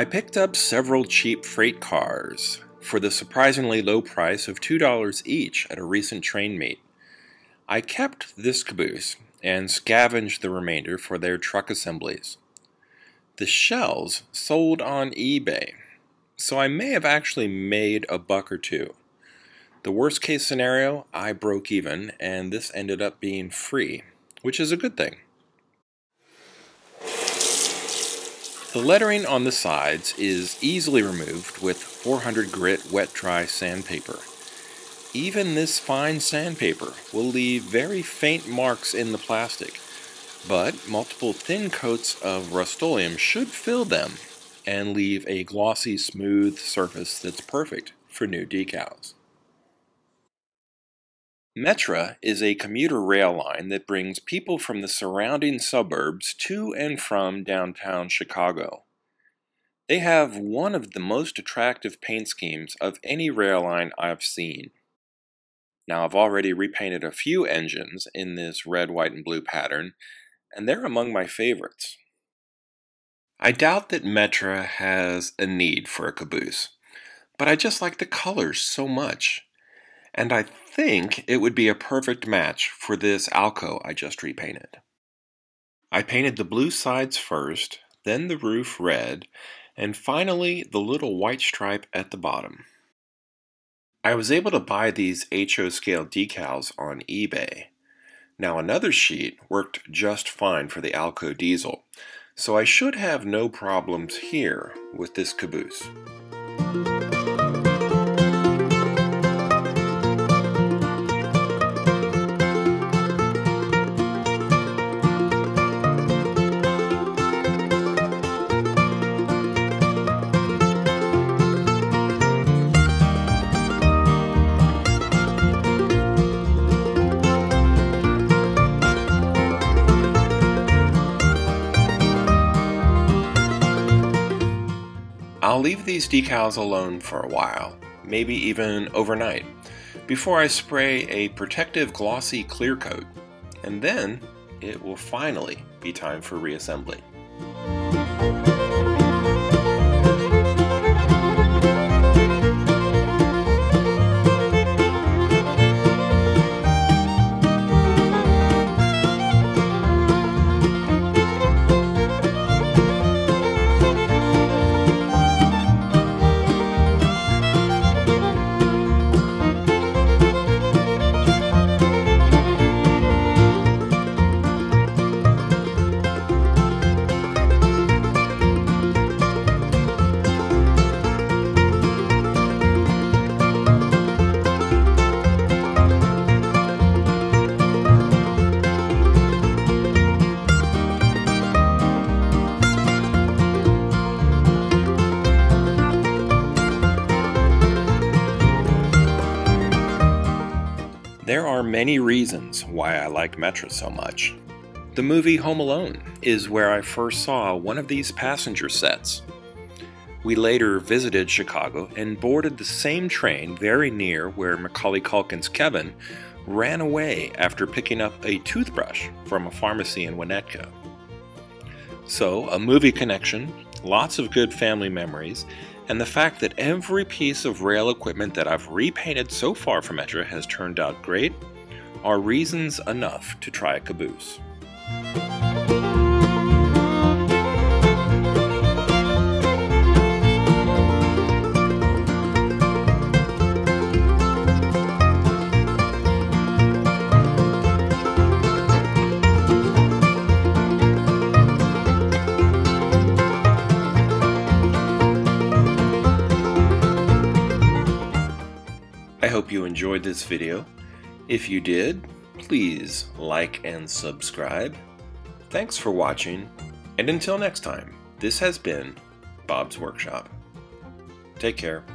I picked up several cheap freight cars for the surprisingly low price of $2 each at a recent train meet. I kept this caboose and scavenged the remainder for their truck assemblies. The shells sold on eBay, so I may have actually made a buck or two. The worst case scenario, I broke even, and this ended up being free, which is a good thing. The lettering on the sides is easily removed with 400 grit wet dry sandpaper. Even this fine sandpaper will leave very faint marks in the plastic, but multiple thin coats of Rust-Oleum should fill them and leave a glossy, smooth surface that's perfect for new decals. METRA is a commuter rail line that brings people from the surrounding suburbs to and from downtown Chicago. They have one of the most attractive paint schemes of any rail line I've seen. Now, I've already repainted a few engines in this red, white, and blue pattern, and they're among my favorites. I doubt that METRA has a need for a caboose, but I just like the colors so much. And I think it would be a perfect match for this Alco I just repainted. I painted the blue sides first, then the roof red, and finally the little white stripe at the bottom. I was able to buy these HO scale decals on eBay. Now another sheet worked just fine for the Alco diesel, so I should have no problems here with this caboose. I'll leave these decals alone for a while, maybe even overnight, before I spray a protective glossy clear coat, and then it will finally be time for reassembly. There are many reasons why I like METRA so much. The movie Home Alone is where I first saw one of these passenger sets. We later visited Chicago and boarded the same train very near where Macaulay Culkin's Kevin ran away after picking up a toothbrush from a pharmacy in Winnetka. So, a movie connection, lots of good family memories, and the fact that every piece of rail equipment that I've repainted so far for METRA has turned out great are reasons enough to try a caboose. I hope you enjoyed this video. If you did, please like and subscribe. Thanks for watching, and until next time, this has been Bob's Workshop. Take care.